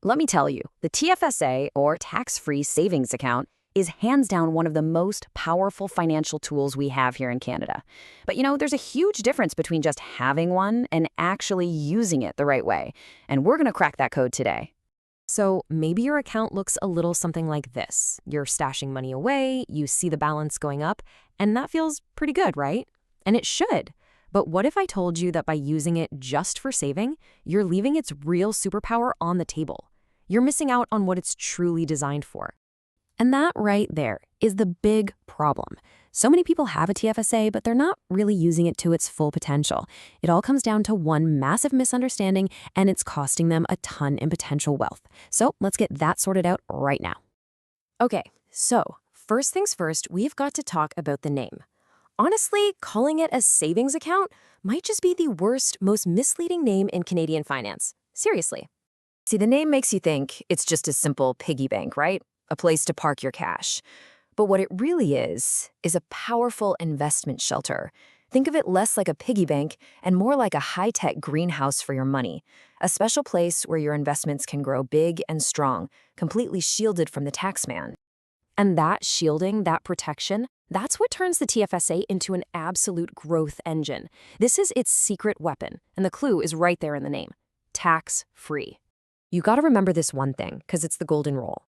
Let me tell you, the TFSA, or tax-free savings account, is hands down one of the most powerful financial tools we have here in Canada. But there's a huge difference between just having one and actually using it the right way. And we're going to crack that code today. So maybe your account looks a little something like this. You're stashing money away, you see the balance going up, and that feels pretty good, right? And it should. But what if I told you that by using it just for saving, you're leaving its real superpower on the table? You're missing out on what it's truly designed for. And that right there is the big problem. So many people have a TFSA, but they're not really using it to its full potential. It all comes down to one massive misunderstanding, and it's costing them a ton in potential wealth. So let's get that sorted out right now. Okay, so first things first, we've got to talk about the name. Honestly, calling it a savings account might just be the worst, most misleading name in Canadian finance. Seriously. See, the name makes you think it's just a simple piggy bank, right? A place to park your cash. But what it really is a powerful investment shelter. Think of it less like a piggy bank and more like a high-tech greenhouse for your money, a special place where your investments can grow big and strong, completely shielded from the taxman. And that shielding, that protection, that's what turns the TFSA into an absolute growth engine. This is its secret weapon, and the clue is right there in the name: tax-free. You gotta remember this one thing, because it's the golden rule.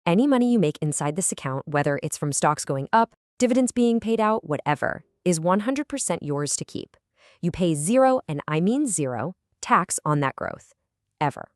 Any money you make inside this account, whether it's from stocks going up, dividends being paid out, whatever, is 100% yours to keep. You pay zero, and I mean zero, tax on that growth. Ever.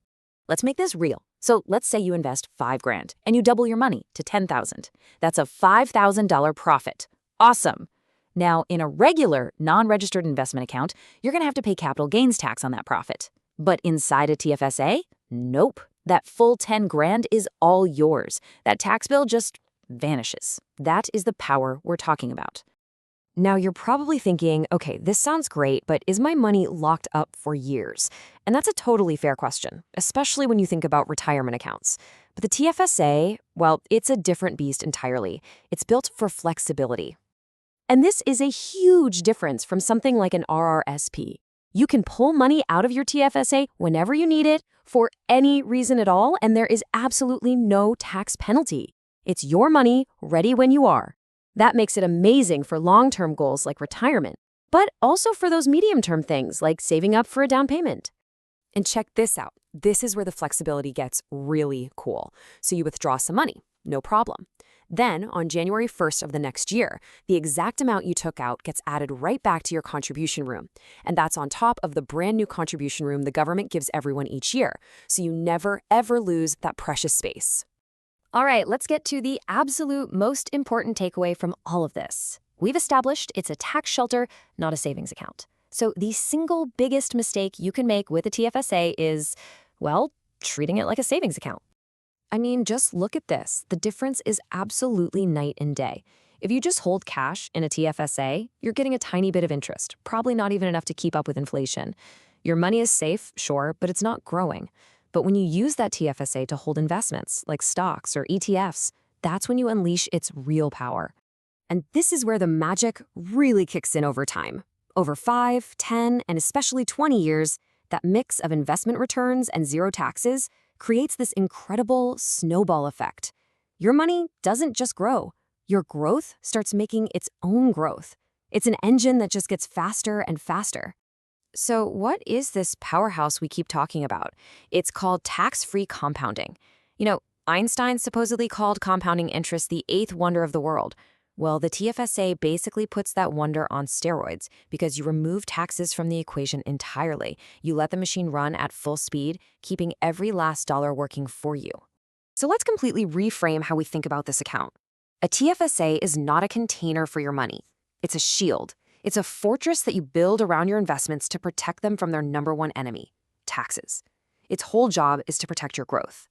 Let's make this real. So let's say you invest $5,000 and you double your money to $10,000. That's a $5,000 profit. Awesome. Now, in a regular, non-registered investment account, you're going to have to pay capital gains tax on that profit. But inside a TFSA, nope. That full $10,000 is all yours. That tax bill just vanishes. That is the power we're talking about. Now, you're probably thinking, okay, this sounds great, but is my money locked up for years? And that's a totally fair question, especially when you think about retirement accounts. But the TFSA, well, it's a different beast entirely. It's built for flexibility. And this is a huge difference from something like an RRSP. You can pull money out of your TFSA whenever you need it, for any reason at all, and there is absolutely no tax penalty. It's your money, ready when you are. That makes it amazing for long-term goals like retirement, but also for those medium-term things like saving up for a down payment. And check this out. This is where the flexibility gets really cool. So you withdraw some money, no problem. Then, on January 1st of the next year, the exact amount you took out gets added right back to your contribution room. And that's on top of the brand new contribution room the government gives everyone each year. So you never, ever lose that precious space. All right, let's get to the absolute most important takeaway from all of this. We've established it's a tax shelter, not a savings account. So the single biggest mistake you can make with a TFSA is, well, treating it like a savings account. I mean, just look at this. The difference is absolutely night and day. If you just hold cash in a TFSA, you're getting a tiny bit of interest, probably not even enough to keep up with inflation. Your money is safe, sure, but it's not growing. But when you use that TFSA to hold investments, like stocks or ETFs, that's when you unleash its real power. And this is where the magic really kicks in over time. Over 5, 10, and especially 20 years, that mix of investment returns and zero taxes creates this incredible snowball effect. Your money doesn't just grow. Your growth starts making its own growth. It's an engine that just gets faster and faster. So what is this powerhouse we keep talking about? It's called tax-free compounding. Einstein supposedly called compounding interest the eighth wonder of the world. Well, the TFSA basically puts that wonder on steroids because you remove taxes from the equation entirely. You let the machine run at full speed, keeping every last dollar working for you. So let's completely reframe how we think about this account. A TFSA is not a container for your money. It's a shield. It's a fortress that you build around your investments to protect them from their number one enemy, taxes. Its whole job is to protect your growth.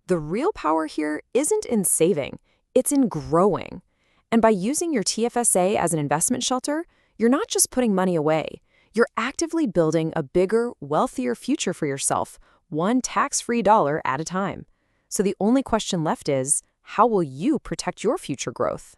The real power here isn't in saving, it's in growing. And by using your TFSA as an investment shelter, you're not just putting money away. You're actively building a bigger, wealthier future for yourself, one tax-free dollar at a time. So the only question left is, how will you protect your future growth?